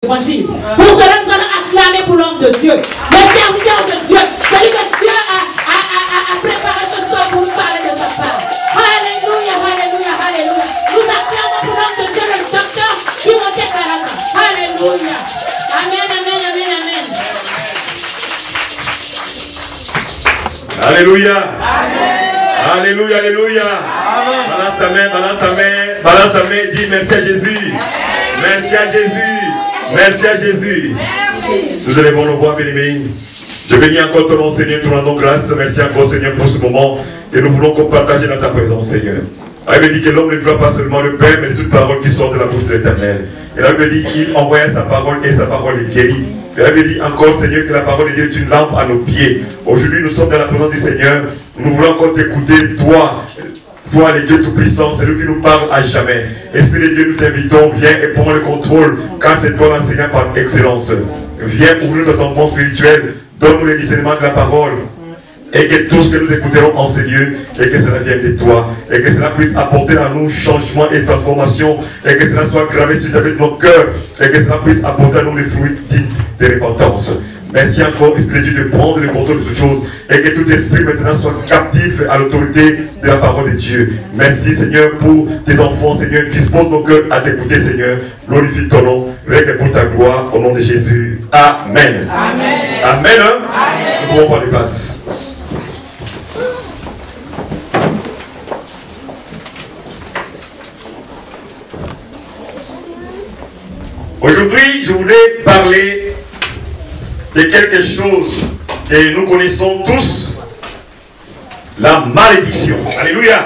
Évangile. Pour cela, nous allons acclamer pour l'homme de Dieu, le serviteur de Dieu, celui que Dieu a préparé ce soir pour nous parler de sa part. Alléluia, alléluia, alléluia. Nous acclamons pour l'homme de Dieu, le docteur Timothée Karaka. Alléluia. Amen, amen, amen, amen. Alléluia. Amen. Alléluia, alléluia. Amen. Balance ta main, balance ta main, balance ta main et dis merci à Jésus. Merci à Jésus. Merci à Jésus. Nous élevons nos voix, bien-aimés. Je bénis encore ton nom, Seigneur, te rendons grâce. Merci encore, Seigneur, pour ce moment que nous voulons partager dans ta présence, Seigneur. La Bible dit que l'homme ne vivra pas seulement le Père, mais de toute parole qui sort de la bouche de l'Éternel. Et la Bible dit qu'il envoya sa parole et sa parole est guérie. Et la Bible dit encore, Seigneur, que la parole de Dieu est une lampe à nos pieds. Aujourd'hui, nous sommes dans la présence du Seigneur. Nous voulons encore t'écouter, toi, le Dieu Tout-Puissant, c'est lui qui nous parle à jamais. Esprit de Dieu, nous t'invitons, viens et prends le contrôle, car c'est toi l'enseignant par excellence. Viens ouvrir notre entendement spirituel, donne-nous les discernements de la parole, et que tout ce que nous écouterons en ces lieux, et que cela vienne de toi, et que cela puisse apporter à nous changement et transformation, et que cela soit gravé sur nos cœurs, et que cela puisse apporter à nous les fruits dignes de repentance. Merci encore, Esprit de Dieu, de prendre le contrôle de toutes choses et que tout esprit maintenant soit captif à l'autorité de la parole de Dieu. Merci, Seigneur, pour tes enfants, Seigneur. Dispose nos cœurs à t'écouter, Seigneur. Glorifie ton nom. Règle pour ta gloire, au nom de Jésus. Amen. Amen. Amen. Hein? Amen. Nous pouvons prendre place. Aujourd'hui, je voulais parler de quelque chose que nous connaissons tous, la malédiction. Alléluia.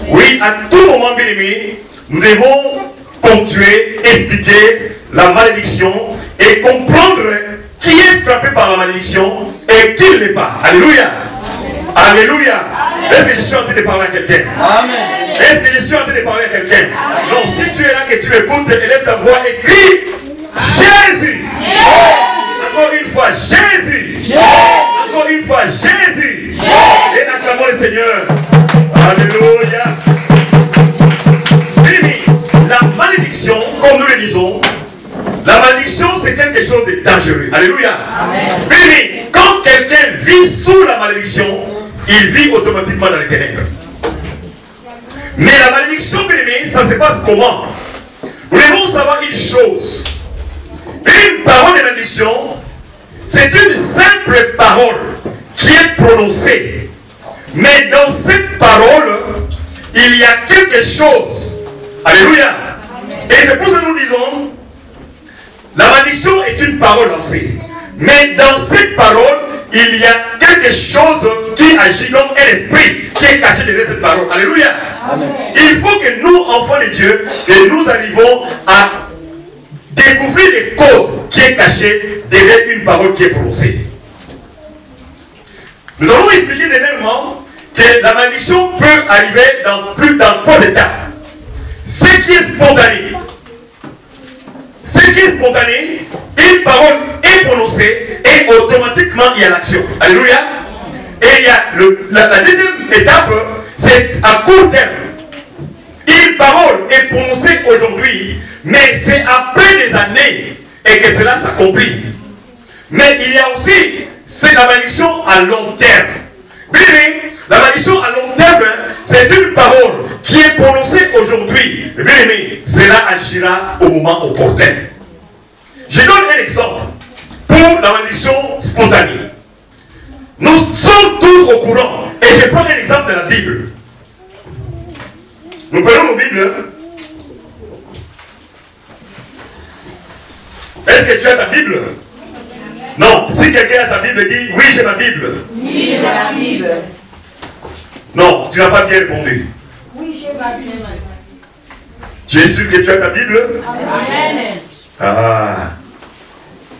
Oui, à tout moment, bien aimé, nous devons ponctuer, expliquer la malédiction et comprendre qui est frappé par la malédiction et qui ne l'est pas. Alléluia. Alléluia. Est-ce que je suis en train de parler à quelqu'un? Amen. Est-ce que je suis en train de parler à quelqu'un? Non, si tu es là, que tu écoutes, élève ta voix et crie Jésus. Encore une fois, Jésus. Encore une fois, Jésus. Et acclamons le Seigneur. Alléluia. La malédiction, comme nous le disons, la malédiction c'est quelque chose de dangereux. Alléluia. Amen. Quand quelqu'un vit sous la malédiction, il vit automatiquement dans les ténèbres. Mais la malédiction, bien-aimé, ça se passe comment? Nous devons savoir une chose. Une parole de malédiction, c'est une simple parole qui est prononcée. Mais dans cette parole, il y a quelque chose. Alléluia. Et c'est pour ça que nous disons, la malédiction est une parole lancée. Mais dans cette parole, il y a quelque chose qui agit comme un esprit qui est caché derrière cette parole. Alléluia. Amen. Il faut que nous, enfants de Dieu, que nous arrivons à découvrir les codes qui est caché derrière une parole qui est prononcée. Nous allons expliquer dernièrement que la malédiction peut arriver dans trois étapes. Ce qui est spontané. Ce qui est spontané, une parole est prononcée et automatiquement il y a l'action. Alléluia. Et il y a la deuxième étape, c'est à court terme. Une parole est prononcée aujourd'hui, mais c'est après des années et que cela s'accomplit. Mais il y a aussi, c'est la malédiction à long terme. Bien aimé, la malédiction à long terme, c'est une parole qui est prononcée aujourd'hui. Bien aimé, cela agira au moment opportun. Je donne un exemple pour la malédiction spontanée. Nous sommes tous au courant, et je prends un exemple de la Bible. Nous prenons nos Bibles. Est-ce que tu as ta Bible? Non, si quelqu'un a ta Bible, dit oui, j'ai ma Bible. Oui, j'ai la Bible. Non, tu n'as pas bien répondu. Oui, j'ai ma Bible. Tu es sûr que tu as ta Bible? Amen. Ah.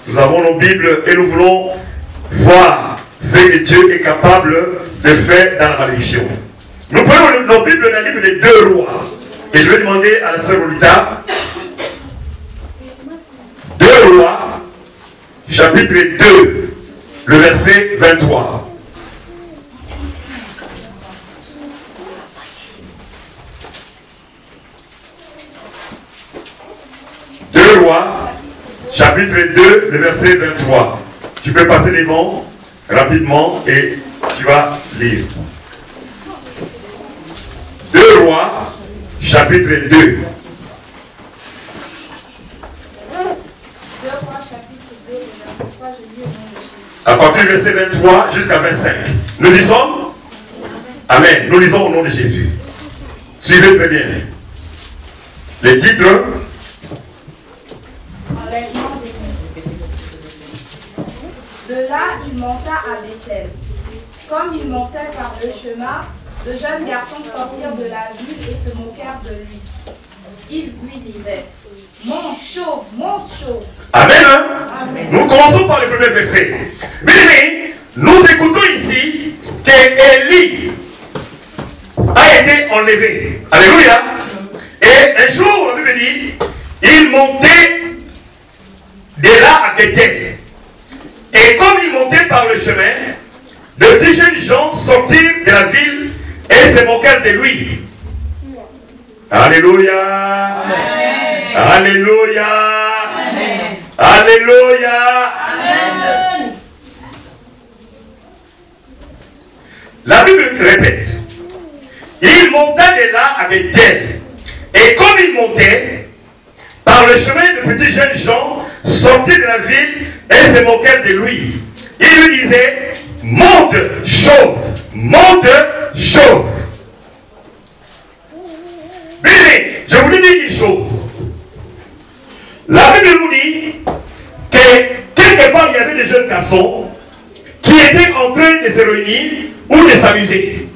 Nous avons nos Bibles et nous voulons voir ce que Dieu est capable de faire dans la malédiction. Nous prenons nos Bibles dans le livre des 2 rois. Et je vais demander à la sœur Olita. 2 rois, chapitre 2, le verset 23. chapitre 2, le verset 23. Tu peux passer devant rapidement et tu vas lire. 2 Rois, chapitre 2. 2 Rois, chapitre 2, verset 23, je lis au nom de Jésus. À partir du verset 23 jusqu'à 25. Nous lisons? Amen. Nous lisons au nom de Jésus. Suivez très bien. Les titres. Enlèvement des nuits. De là, il monta à Bethel. Comme il montait par le chemin, de jeunes garçons sortirent de la ville et se moquèrent de lui. Ils lui disaient: monte chauve, monte chauve. Amen, hein? Amen. Nous commençons par le premier verset. Bien-aimés, nous écoutons ici qu'Élie a été enlevé. Alléluia. Et un jour, la Bible dit, il montait de là à Bethel. Et comme il montait par le chemin, de petits jeunes gens sortirent de la ville et se moquèrent de lui. Alléluia. Amen. Alléluia. Amen. Alléluia. Amen. La Bible répète. Il monta de là avec elle. Et comme il montait, par le chemin de petits jeunes gens sortis de la ville et se moquèrent de lui. Il lui disait: monte chauve, monte chauve. Bien, je voulais dire une chose. La Bible nous dit que quelque part il y avait des jeunes garçons qui étaient en train de se réunir ou de s'amuser.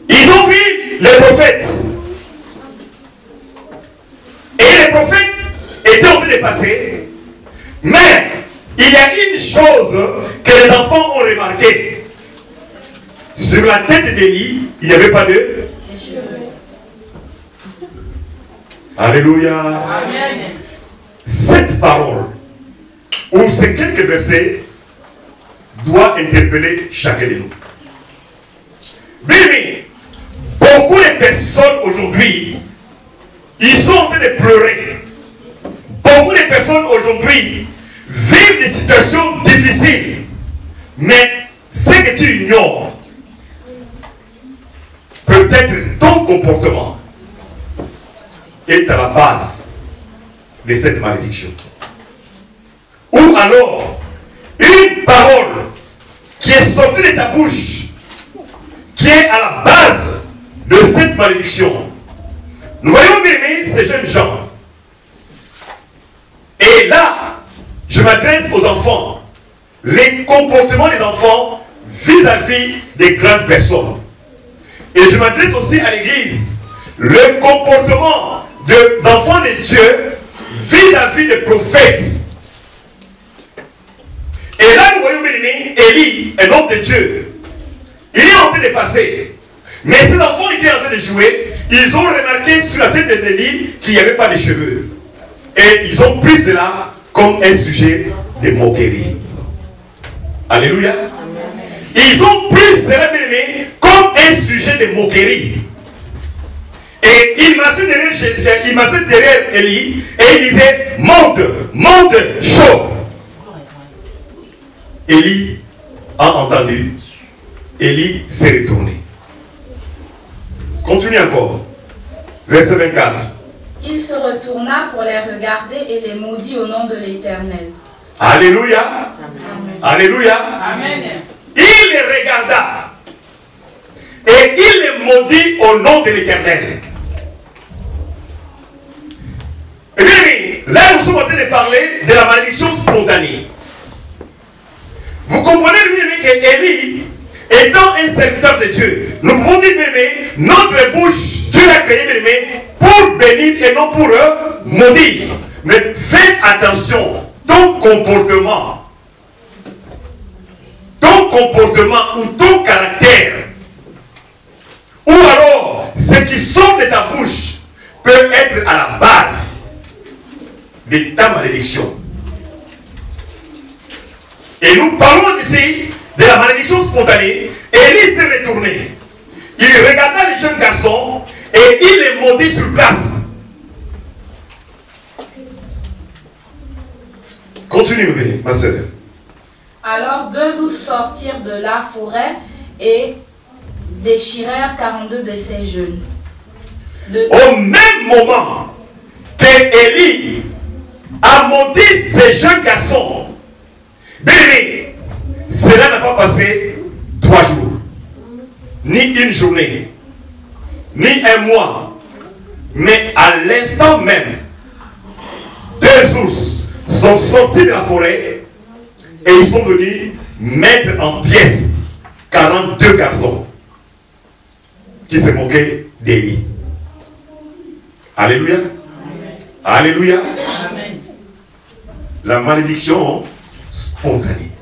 Ils ont vu les prophètes. Et les prophètes étaient en train de passer. Mais il y a une chose que les enfants ont remarqué. Sur la tête d'Élie, il n'y avait pas de... Alléluia. Amen. Cette parole, ou ces quelques versets, doit interpeller chacun de nous. Bien, beaucoup de personnes aujourd'hui, ils sont en train de pleurer. Beaucoup de personnes aujourd'hui vivent des situations difficiles. Mais ce que tu ignores, peut-être ton comportement est à la base de cette malédiction. Ou alors, une parole qui est sortie de ta bouche, qui est à la base de cette malédiction. Nous voyons bien ces jeunes gens. Et là, je m'adresse aux enfants. Les comportements des enfants vis-à-vis des grandes personnes. Et je m'adresse aussi à l'église. Le comportement des enfants de Dieu vis-à-vis des prophètes. Et là, nous voyons bien Élie, un homme de Dieu. Il est en train de passer. Mais ces enfants étaient en train de jouer. Ils ont remarqué sur la tête d'Élie qu'il n'y avait pas de cheveux. Et ils ont pris cela comme un sujet de moquerie. Alléluia. Ils ont pris cela, bien-aimé, comme un sujet de moquerie. Et il marchait derrière Jésus, il marchait derrière Élie et il disait: monte, monte, chauffe. Élie a entendu. Élie s'est retourné. Continue encore. Verset 24. Il se retourna pour les regarder et les maudit au nom de l'Éternel. Alléluia. Amen. Alléluia. Amen. Il les regarda et il les maudit au nom de l'Éternel. Eh bien, là nous sommes en train de parler de la malédiction spontanée. Vous comprenez bien qu'Élie, étant un serviteur de Dieu, nous pouvons dire bien, notre bouche, Dieu l'a créé bien, pour bénir et non pour maudire. Mais fais attention, ton comportement ou ton caractère, ou alors ce qui sort de ta bouche peut être à la base de ta malédiction. Et nous parlons ici de la malédiction spontanée. Élie s'est retourné. Il regarda les jeunes garçons et il les maudit sur place. Continue, ma soeur. Alors deux ours sortirent de la forêt et déchirèrent 42 de ses jeunes. Au même moment que Élie a maudit ces jeunes garçons, bien, cela n'a pas passé 3 jours, ni une journée, ni un mois, mais à l'instant même, 2 ours sont sortis de la forêt et ils sont venus mettre en pièces 42 garçons qui se moquaient d'Élie. Alléluia. Alléluia. Amen. La malédiction spontanée.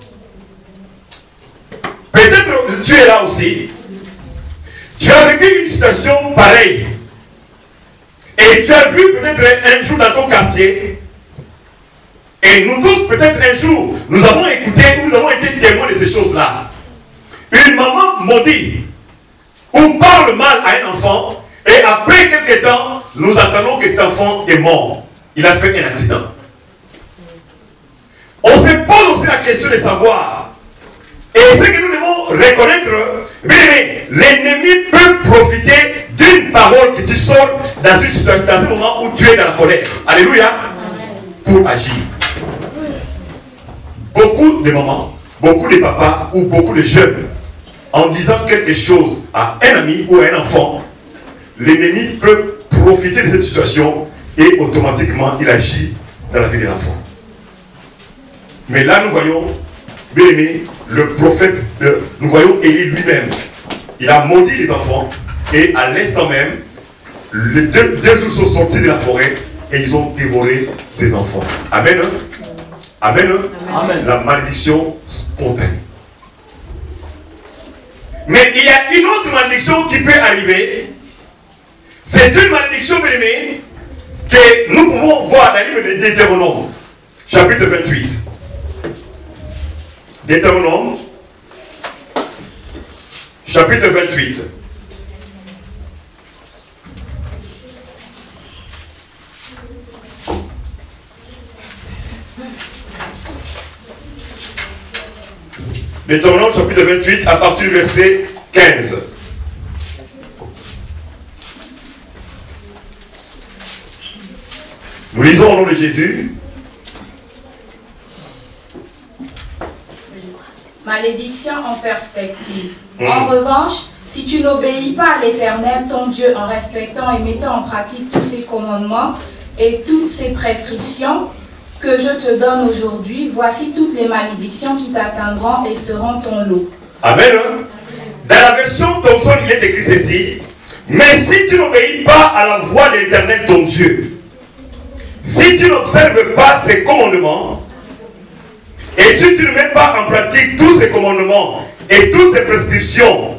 Peut-être tu es là aussi. Tu as vécu une situation pareille. Et tu as vu peut-être un jour dans ton quartier. Et nous tous, peut-être un jour, nous avons écouté ou nous avons été témoins de ces choses-là. Une maman maudite ou parle mal à un enfant. Et après quelques temps, nous attendons que cet enfant est mort. Il a fait un accident. On se pose aussi la question de savoir. Et ce que nous devons reconnaître, l'ennemi peut profiter d'une parole que tu sors dans une situation, dans un moment où tu es dans la colère. Alléluia. Pour agir. Beaucoup de mamans, beaucoup de papas ou beaucoup de jeunes, en disant quelque chose à un ami ou à un enfant, l'ennemi peut profiter de cette situation et automatiquement il agit dans la vie de l'enfant. Mais là nous voyons, bien aimé, le prophète, nous voyons Élie lui-même. Il a maudit les enfants et à l'instant même, les deux ours sont sortis de la forêt et ils ont dévoré ses enfants. Amen. Amen. Amen. La malédiction spontanée. Mais il y a une autre malédiction qui peut arriver. C'est une malédiction, bien aimée, que nous pouvons voir dans le livre de Deutéronome, chapitre 28. Deutéronome, chapitre 28. Deutéronome, chapitre 28, à partir du verset 15. Nous lisons au nom de Jésus. Malédiction en perspective. En revanche, si tu n'obéis pas à l'Éternel, ton Dieu, en respectant et mettant en pratique tous ses commandements et toutes ses prescriptions que je te donne aujourd'hui, voici toutes les malédictions qui t'atteindront et seront ton lot. Amen. Dans la version Thomson, il est écrit ceci. Mais si tu n'obéis pas à la voix de l'Éternel, ton Dieu, si tu n'observes pas ses commandements, et si tu ne mets pas en pratique tous ces commandements et toutes ces prescriptions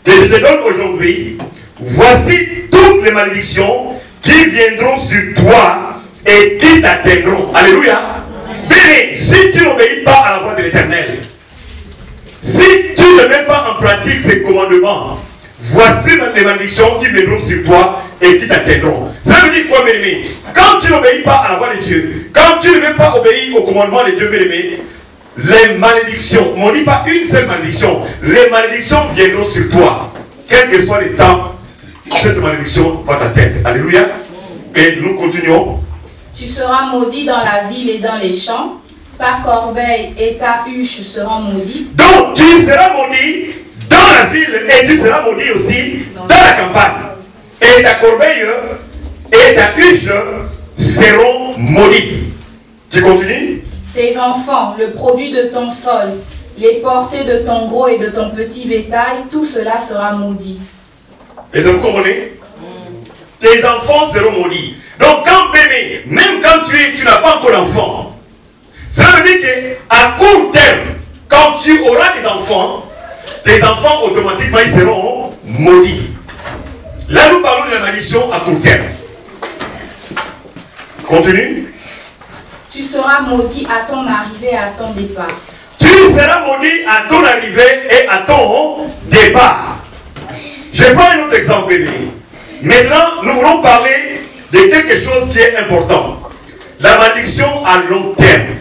que je te donne aujourd'hui, voici toutes les malédictions qui viendront sur toi et qui t'atteindront. Alléluia. Béni, si tu n'obéis pas à la voix de l'Éternel, si tu ne mets pas en pratique ces commandements, voici les malédictions qui viendront sur toi et qui t'atteindront. Ça veut dire quoi, bien-aimé? Quand tu n'obéis pas à la voix de Dieu, quand tu ne veux pas obéir au commandement de Dieu, bien-aimé, les malédictions, on ne dit pas une seule malédiction, les malédictions viendront sur toi. Quel que soit le temps, cette malédiction va t'atteindre. Alléluia. Et nous continuons. Tu seras maudit dans la ville et dans les champs, ta corbeille et ta huche seront maudites. Donc tu seras maudit dans la ville et tu seras maudit aussi dans la campagne. Et ta corbeille et ta huche seront maudites. Tu continues? Tes enfants, le produit de ton sol, les portées de ton gros et de ton petit bétail, tout cela sera maudit. Et vous comprenez? Tes enfants seront maudits. Donc quand bébé, même quand tu n'as pas encore d'enfant, ça veut dire qu'à court terme, quand tu auras des enfants, tes enfants automatiquement ils seront maudits. Là nous parlons de la malédiction à court terme. Continue. Tu seras maudit à ton arrivée et à ton départ. Tu seras maudit à ton arrivée et à ton départ. Je prends un autre exemple, bébé. Maintenant, nous voulons parler de quelque chose qui est important. La malédiction à long terme.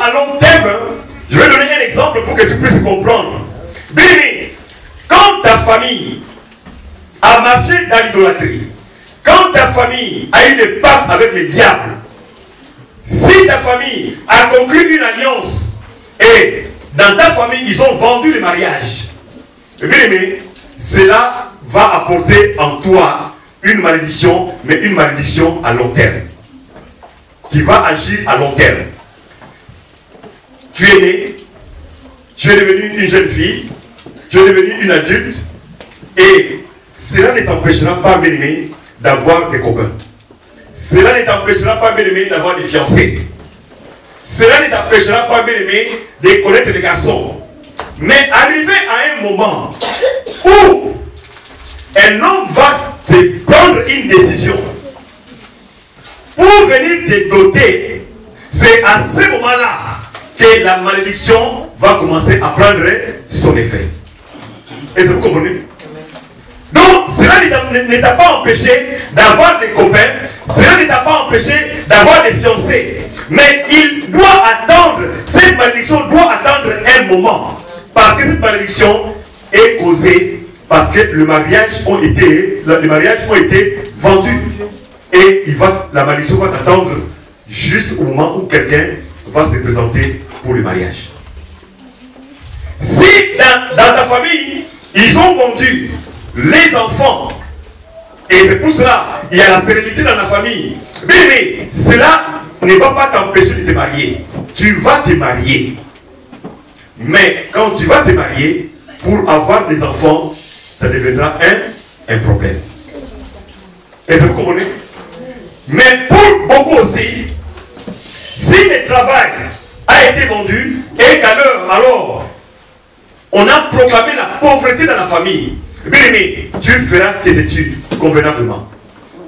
à long terme, je vais donner un exemple pour que tu puisses comprendre. Bien aimé, quand ta famille a marché dans l'idolâtrie, quand ta famille a eu des pactes avec les diables, si ta famille a conclu une alliance et dans ta famille ils ont vendu le mariage, bien aimé, cela va apporter en toi une malédiction, mais une malédiction à long terme, qui va agir à long terme. Tu es né, tu es devenu une jeune fille, tu es devenu une adulte, et cela ne t'empêchera pas, bien aimé, d'avoir des copains. Cela ne t'empêchera pas, bien aimé, d'avoir des fiancés. Cela ne t'empêchera pas, bien aimé, de connaître des garçons. Mais arrivé à un moment où un homme va te prendre une décision pour venir te doter, c'est à ce moment-là que la malédiction va commencer à prendre son effet. Est-ce que vous comprenez? Donc, cela ne t'a pas empêché d'avoir des copains, cela ne t'a pas empêché d'avoir des fiancés. Mais il doit attendre, cette malédiction doit attendre un moment. Parce que cette malédiction est causée parce que les mariages ont été vendus. Et la malédiction va t'attendre juste au moment où quelqu'un va se présenter pour le mariage. Si dans ta famille, ils ont vendu les enfants, et c'est pour cela il y a la stérilité dans la famille, mais cela ne va pas t'empêcher de te marier. Tu vas te marier. Mais quand tu vas te marier, pour avoir des enfants, ça deviendra un problème. Est-ce que vous comprenez? Mais pour beaucoup aussi, si le travail a été vendu et qu'à l'heure, alors, on a proclamé la pauvreté dans la famille, bien aimé, tu feras tes études convenablement.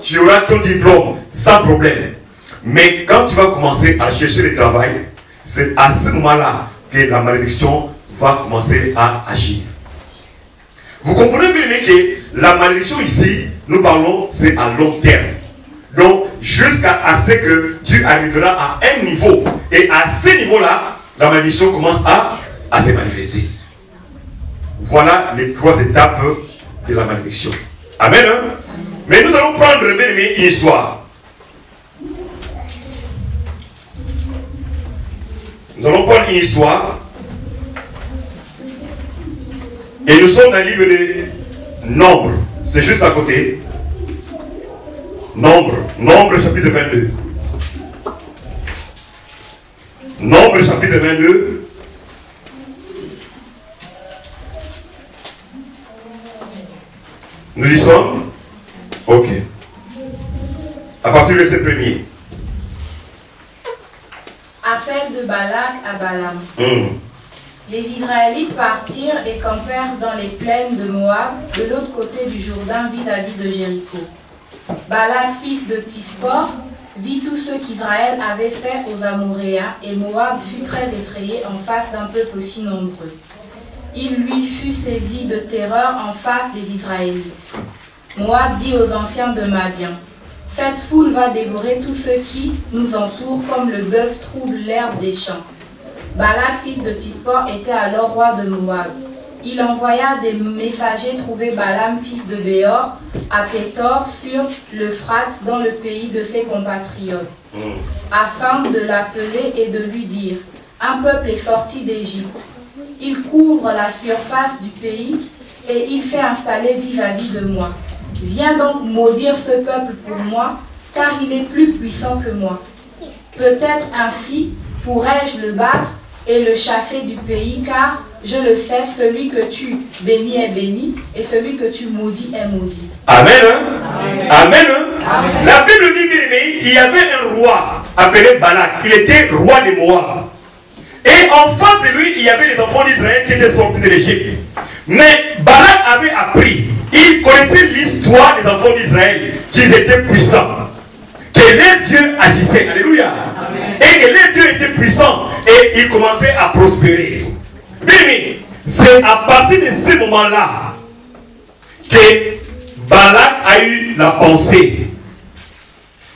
Tu auras ton diplôme sans problème. Mais quand tu vas commencer à chercher le travail, c'est à ce moment-là que la malédiction va commencer à agir. Vous comprenez bien aimé que la malédiction ici, nous parlons, c'est à long terme. Donc, jusqu'à ce que tu arriveras à un niveau. Et à ce niveau-là, la malédiction commence à se manifester. Voilà les 3 étapes de la malédiction. Amen. Hein? Mais nous allons prendre, bien aimé, une histoire. Nous allons prendre une histoire. Et nous sommes dans le livre de Nombre. C'est juste à côté. Nombre chapitre 22. Nombre chapitre 22. Nous y sommes? Ok. À partir de ce premier. Appel de Balak à Balaam. Les Israélites partirent et campèrent dans les plaines de Moab, de l'autre côté du Jourdain vis-à-vis de Jéricho. Balak, fils de Tispor, vit tout ce qu'Israël avait fait aux Amoréens, et Moab fut très effrayé en face d'un peuple aussi nombreux. Il lui fut saisi de terreur en face des Israélites. Moab dit aux anciens de Madian, « Cette foule va dévorer tous ceux qui nous entourent comme le bœuf trouble l'herbe des champs. » Balak, fils de Tispor, était alors roi de Moab. Il envoya des messagers trouver Balaam, fils de Béor, à Pétor, sur l'Euphrate, dans le pays de ses compatriotes, afin de l'appeler et de lui dire, « Un peuple est sorti d'Égypte. Il couvre la surface du pays et il s'est installé vis-à-vis de moi. Viens donc maudire ce peuple pour moi, car il est plus puissant que moi. Peut-être ainsi pourrais-je le battre et le chasser du pays, car je le sais, celui que tu bénis est béni, et celui que tu maudis est maudit. » Amen. Hein? Amen. Hein? Amen. La Bible dit, il y avait un roi appelé Balak. Il était roi de Moab. Et en face de lui, il y avait les enfants d'Israël qui étaient sortis de l'Égypte. Mais Balak avait appris, il connaissait l'histoire des enfants d'Israël, qu'ils étaient puissants, que leur Dieu agissait. Alléluia. Amen. Et que leur Dieu était puissant et il commençait à prospérer. Bien, c'est à partir de ce moment-là que Balak a eu la pensée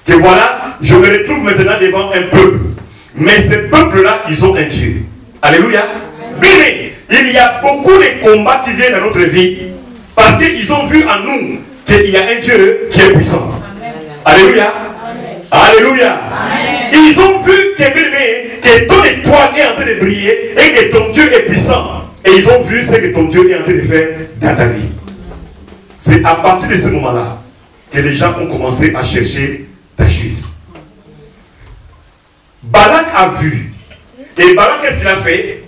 que voilà, je me retrouve maintenant devant un peuple. Mais ces peuples-là, ils ont un Dieu. Alléluia. Mais il y a beaucoup de combats qui viennent dans notre vie parce qu'ils ont vu en nous qu'il y a un Dieu qui est puissant. Amen. Alléluia. Amen. Alléluia. Amen. Ils ont vu que ton étoile est en train de briller et que ton Dieu est puissant. Et ils ont vu ce que ton Dieu est en train de faire dans ta vie. C'est à partir de ce moment-là que les gens ont commencé à chercher ta chute. Balak a vu. Et Balak, qu'est-ce qu'il a fait?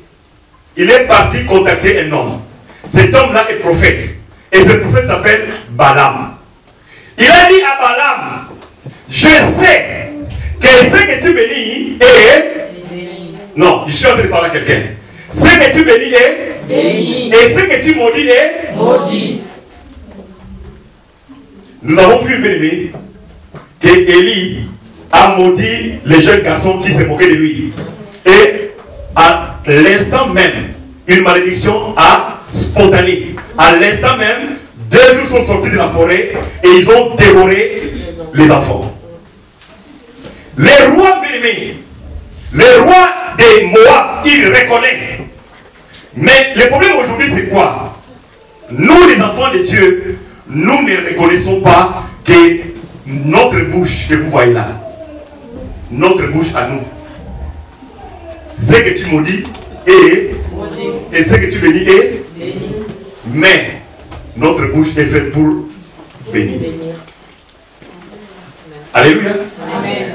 Il est parti contacter un homme. Cet homme-là est prophète. Et ce prophète s'appelle Balaam. Il a dit à Balaam, je sais que ce que tu bénis est... Non, je suis en train de parler à quelqu'un. Ce que tu bénis est béni. Et ce que tu maudis est maudit. Nous avons vu, bien aimé, que Élie a maudit les jeunes garçons qui se moquaient de lui. Et à l'instant même, une malédiction a spontanée. À l'instant même, 2 jours sont sortis de la forêt et ils ont dévoré les enfants. Les rois, bien aimés, les rois des Moab, ils reconnaissent. Mais le problème aujourd'hui, c'est quoi? Nous, les enfants de Dieu, nous ne reconnaissons pas que notre bouche que vous voyez là, notre bouche à nous, ce que tu maudis est et ce que tu bénis est, mais notre bouche est faite pour bénir. Alléluia.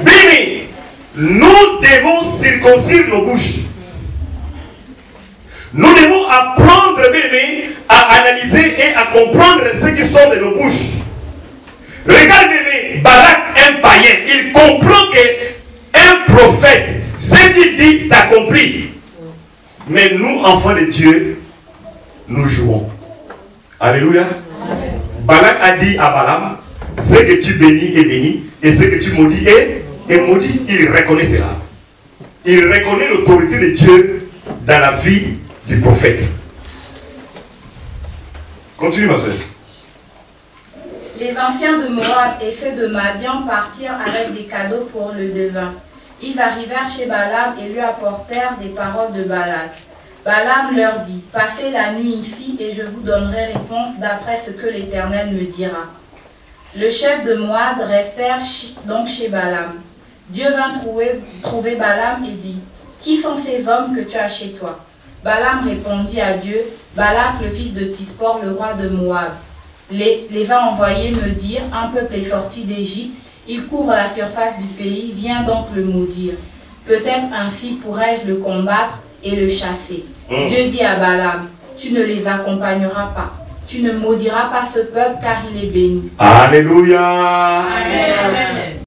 Béni, nous devons circoncire nos bouches. Nous devons apprendre, bébé, à analyser et à comprendre ce qui sort de nos bouches. Regarde, bébé, Balak, un païen, il comprend qu'un prophète, ce qu'il dit s'accomplit. Mais nous, enfants de Dieu, nous jouons. Alléluia. Amen. Balak a dit à Balaam, ce que tu bénis est béni, et ce que tu maudis est maudit. Il reconnaît cela. Il reconnaît l'autorité de Dieu dans la vie du prophète. Continue, ma soeur. Les anciens de Moab et ceux de Madian partirent avec des cadeaux pour le devin. Ils arrivèrent chez Balaam et lui apportèrent des paroles de Balak. Balaam leur dit, passez la nuit ici et je vous donnerai réponse d'après ce que l'Éternel me dira. Le chef de Moab restèrent donc chez Balaam. Dieu vint trouver Balaam et dit, qui sont ces hommes que tu as chez toi? Balaam répondit à Dieu, Balak le fils de Tispor, le roi de Moab, les a envoyés me dire, un peuple est sorti d'Égypte, il couvre la surface du pays, viens donc le maudire. Peut-être ainsi pourrais-je le combattre et le chasser. Dieu dit à Balaam, tu ne les accompagneras pas. Tu ne maudiras pas ce peuple car il est béni. Alléluia. Amen.